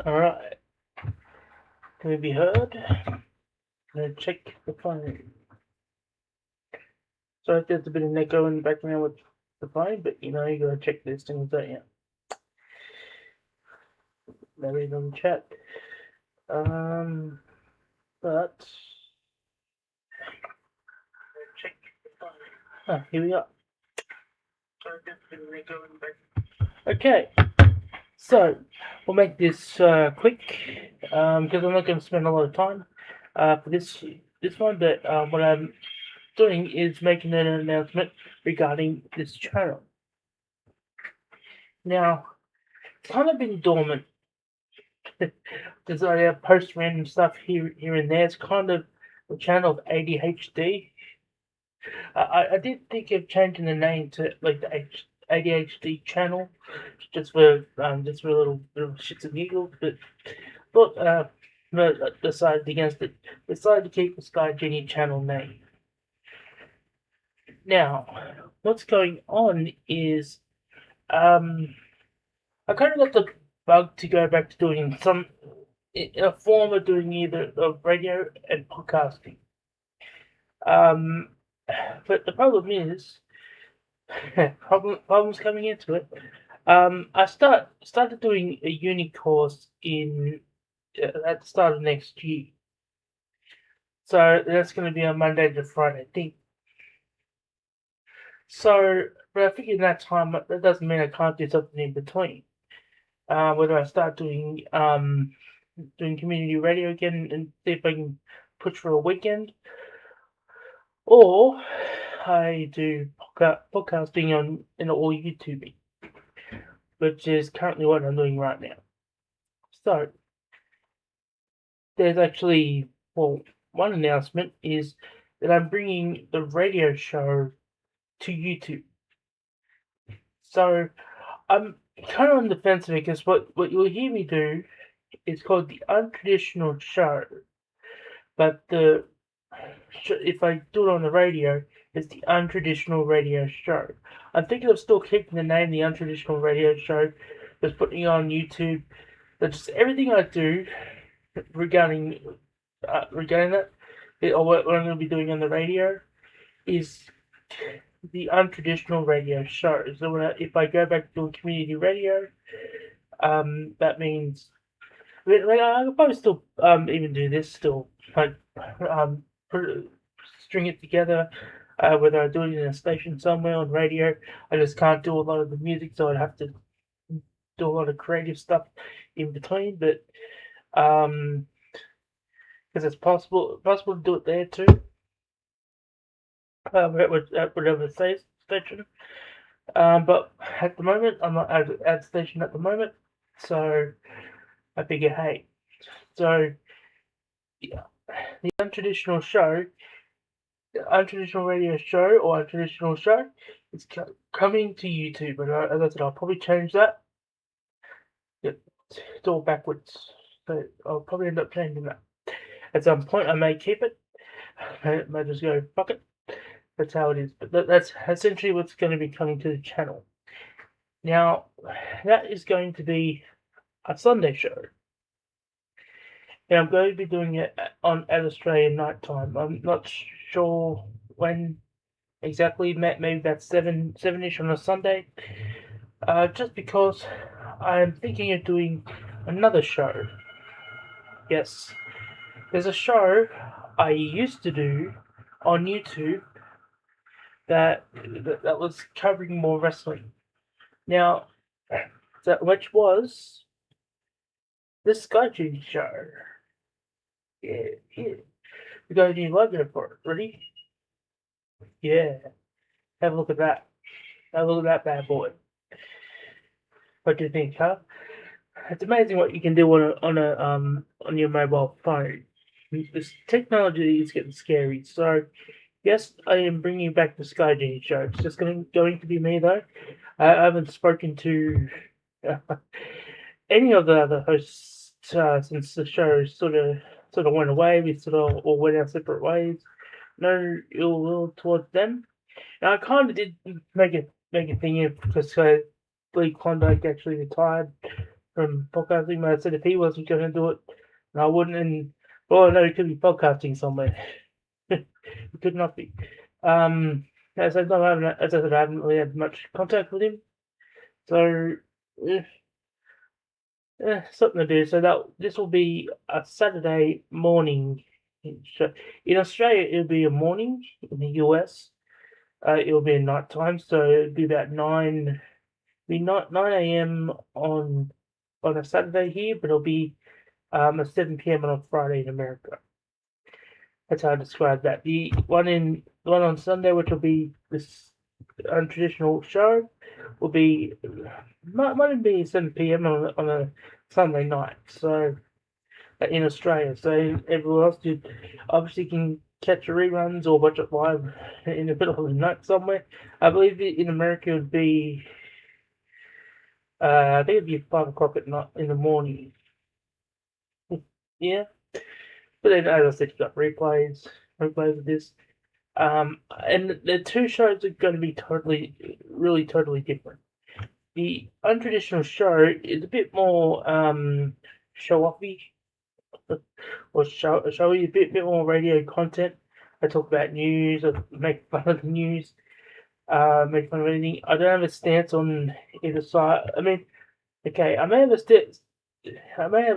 Alright, can we be heard? I'm gonna check the phone. Sorry if there's a bit of echo in the background with the phone, but you gotta check these things, don't you? Maybe on chat. But check the phone. Ah, here we are. Sorry if there's a bit of echo in the background. Okay, so we'll make this quick because I'm not going to spend a lot of time for this one. But what I'm doing is making an announcement regarding this channel. Now, it's kind of been dormant because I post random stuff here and there. It's kind of a channel of ADHD. I did think of changing the name to like the ADHD channel, just for little shits and giggles, but no, decided against it. Decided to keep the Sky Genie channel name. Now, what's going on is I kind of got the bug to go back to doing some in a form of doing either of radio and podcasting. But the problem is problems coming into it. I started doing a uni course in at the start of next year, so that's going to be on Monday to Friday, I think. So, but I figured in that time that doesn't mean I can't do something in between. Whether I start doing community radio again and see if I can push for a weekend, or I do podcasting on all YouTube, which is currently what I'm doing right now. So there's actually one announcement is that I'm bringing the radio show to YouTube. So I'm kind of on the fence because what you'll hear me do is called the Untraditional Show, but if I do it on the radio, it's the Untraditional Radio Show. I'm thinking of still keeping the name the Untraditional Radio Show, just putting it on YouTube. But just everything I do regarding that, or what I'm going to be doing on the radio, is the Untraditional Radio Show. So if I go back to doing community radio, that means I could probably still even do this still, like string it together. Whether I do it in a station somewhere on radio, I just can't do a lot of the music, so I'd have to do a lot of creative stuff in between. But because it's possible to do it there too, at whatever station. But at the moment, I'm not at station at the moment, so I figure, hey, so yeah, the untraditional radio show or untraditional show is coming to YouTube. And as I said, I'll probably change that. It's all backwards, so I'll probably end up changing that. At some point, I may keep it. I might just go, fuck it. That's how it is. But that's essentially what's going to be coming to the channel. Now, that is going to be a Sunday show. And I'm going to be doing it at Australian night time. I'm not sure when exactly. Maybe that's 7-ish on a Sunday. Just because I'm thinking of doing another show. Yes. There's a show I used to do on YouTube that was covering more wrestling. Now, which was the Sky Genie Show. Yeah. We got a new logo for it. Ready? Yeah. Have a look at that. Have a look at that bad boy. What do you think, huh? It's amazing what you can do on your mobile phone. This technology is getting scary. So, yes, I am bringing back the Sky Genie Show. It's just going to be me though. I haven't spoken to any of the other hosts since the show sort of went away. We sort of all went our separate ways. No ill will towards them. Now I kind of did make a thing here because Lee Klondike actually retired from podcasting. But I said if he wasn't going to do it, and I wouldn't. And well, I know he could be podcasting somewhere. He could not be. As I said, I haven't really had much contact with him, so something to do. So this will be a Saturday morning. In Australia, it'll be a morning. In the US, it'll be a night time. So it'll be about 9 a.m. on a Saturday here, but it'll be at 7 p.m. on a Friday in America. That's how I describe that. The one on Sunday, which will be this untraditional show, will be might be 7 p.m. on a Sunday night. So in Australia, so everyone else obviously can catch the reruns or watch it live in the middle of the night somewhere. I believe in America it would be I think it'd be 5 o'clock at night in the morning. Yeah. But then, as I said, you got replays of this. And the two shows are going to be really totally different. The untraditional show is a bit more show-offy, or showy, a bit more radio content. I talk about news, I make fun of the news, make fun of anything. I don't have a stance on either side. I mean, okay, I may have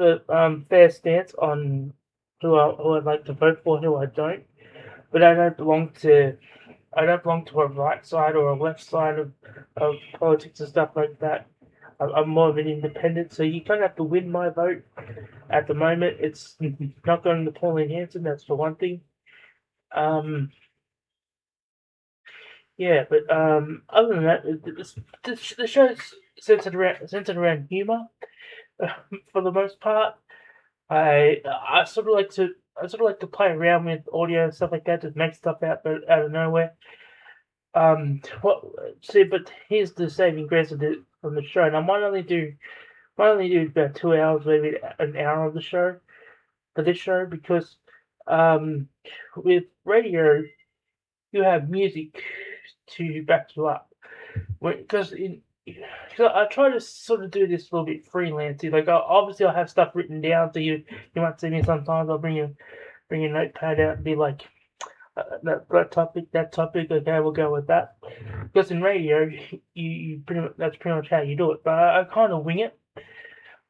a fair stance on who I'd like to vote for, who I don't, but I don't belong to a right side or a left side of politics and stuff like that. I'm more of an independent, so you kind of have to win my vote. At the moment, it's not going to Pauline Hanson, that's for one thing. Yeah, but other than that, the show's centered around humor for the most part. I sort of like to play around with audio and stuff like that, just make stuff out of nowhere. But here's the saving grace from the show, and I might only do about 2 hours, maybe an hour of the show for this show, because with radio you have music to back you up. Because I try to sort of do this a little bit freelancing. Like obviously I have stuff written down, so you might see me sometimes. I'll bring a notepad out and be like, that topic. Okay, we'll go with that. Because in radio, you that's pretty much how you do it. But I kind of wing it.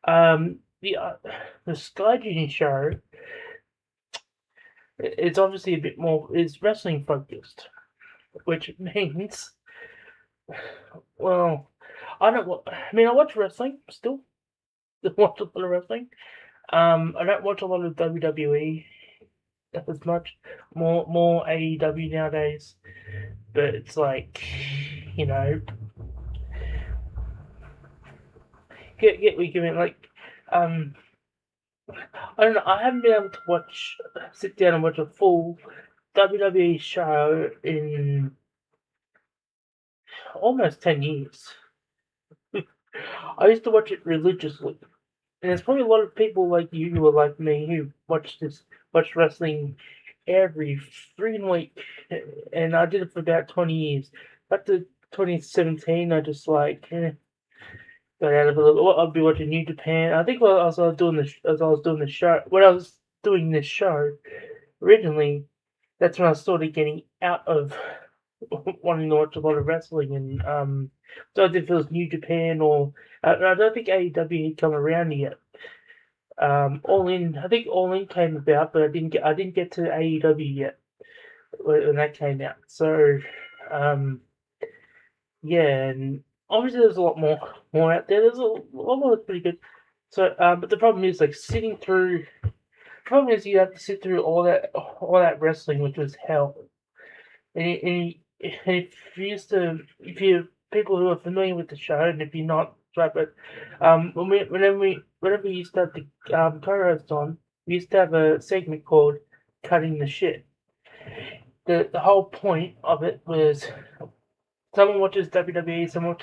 The Sky Genie show, it's obviously a bit more. It's wrestling focused, which means, well, I watch wrestling still. I watch a lot of wrestling. I don't watch a lot of WWE as much. More AEW nowadays. But it's like, you know, get what you mean. Like, I don't know. I haven't been able to sit down and watch a full WWE show in almost 10 years. I used to watch it religiously. And there's probably a lot of people like you who are like me who watch wrestling every freaking week. And I did it for about 20 years. Back to 2017, I just got out of it a little. I'd be watching New Japan. I think when I was doing this show originally, that's when I started getting out of wanting to watch a lot of wrestling, and so I did feel it was New Japan or I don't think AEW had come around yet. All In, I think All In came about, but I didn't get to AEW yet when that came out. So yeah, and obviously there's a lot more out there. There's a lot more that's pretty good. So but the problem is like sitting through. The problem is you have to sit through all that wrestling, which was hell. And if you're people who are familiar with the show, and if you're not, right, but whenever we used to have the co-host on, we used to have a segment called "Cutting the Shit." The whole point of it was someone watches WWE, someone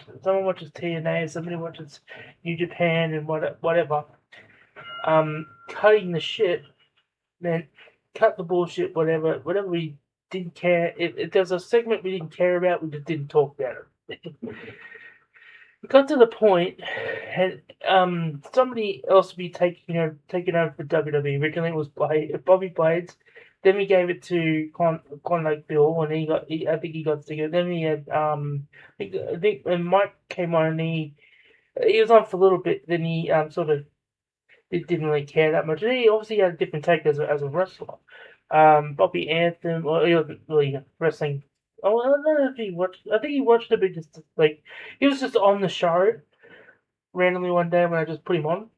watches TNA, somebody watches New Japan, and whatever. Cutting the shit meant cut the bullshit, whatever we didn't care. If there's a segment we didn't care about, we just didn't talk about it. it got to the point, and somebody else would be taking over for WWE. Originally, it was Bobby Blades. Then we gave it to Klondike Bill, and I think he got sick. Then we had I think when Mike came on, and he was on for a little bit. Then he sort of didn't really care that much. And he obviously had a different take as a wrestler. Bobby Anthem, well, he wasn't really wrestling. Oh, I don't know if he watched. I think he watched a bit, just like he was just on the show randomly one day when I just put him on.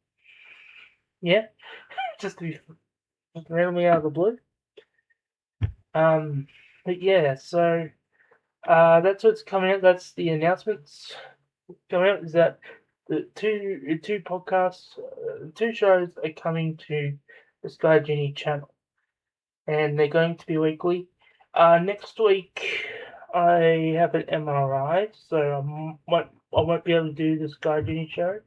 Yeah, just to be just randomly out of the blue. But yeah, so that's what's coming out. That's the announcements coming out. Is that the two podcasts, two shows are coming to the Sky Genie channel, and they're going to be weekly. Next week I have an MRI, so I won't be able to do the Sky Genie show.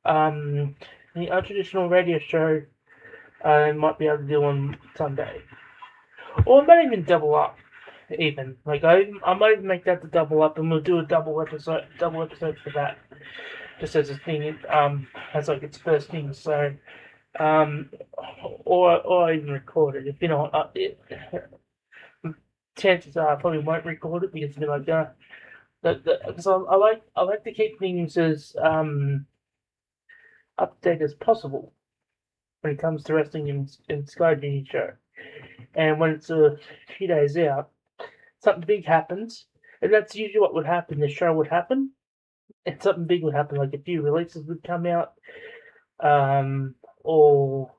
The untraditional radio show I might be able to do on Sunday, or I might even double up. Even like I might even make that the double up, and we'll do a double episode for that, just as a thing. As like its first thing. So, or even record it if you know. Chances are I probably won't record it because they're like because I like to keep things as up to date as possible when it comes to wrestling in Sky Genie show. And when it's a few days out, something big happens, and that's usually what would happen. The show would happen, and something big would happen, like a few releases would come out, or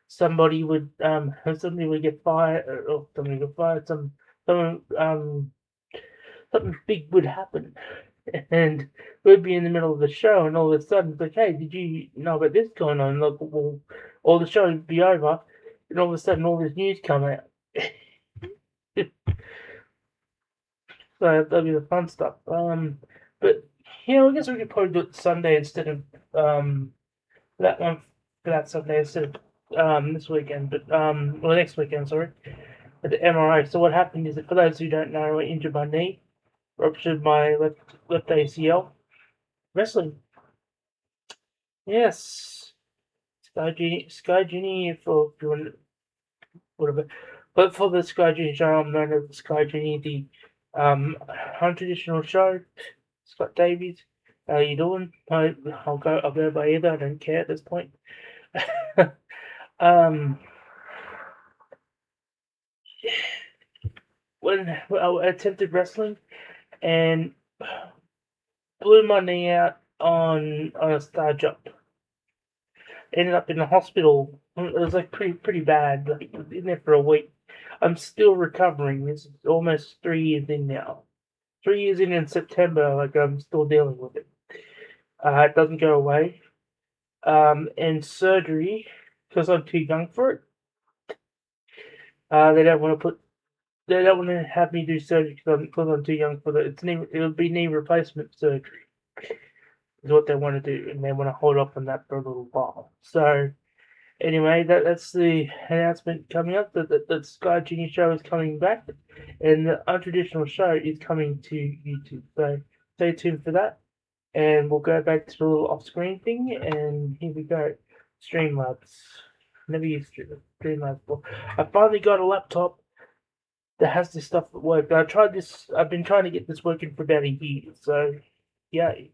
somebody would get fired, or somebody would get fired. Something big would happen, and we'd be in the middle of the show, and all of a sudden it's like, hey, did you know about this going on? Like, well, all the show would be over, and all of a sudden all this news come out. So that'll be the fun stuff. But I guess we could probably do it Sunday instead of that one for that Sunday instead of this weekend. But well, next weekend, sorry. At the MRI. So what happened is that for those who don't know, I injured my knee, ruptured my left ACL, wrestling. Yes, Sky Genie for if you want whatever. But for the Sky Genie show, I'm known as the Sky Genie, the untraditional show. Scott Davies, how you doing? I'll go by either. I don't care at this point. When I attempted wrestling and blew my knee out on a star jump. Ended up in the hospital. It was like pretty bad. Like in there for a week. I'm still recovering. This is almost 3 years in now. 3 years in September. Like I'm still dealing with it. It doesn't go away. And surgery because I'm too young for it. They don't want to have me do surgery because I'm too young for it. It'll be knee replacement surgery. Is what they want to do, and they want to hold up on that for a little while. So, anyway, that's the announcement coming up. The Sky Genie show is coming back, and the untraditional show is coming to YouTube. So, stay tuned for that, and we'll go back to the little off-screen thing, and here we go. Streamlabs. Never used Streamlabs before. I finally got a laptop that has this stuff that works. I've been trying to get this working for about a year, so yay.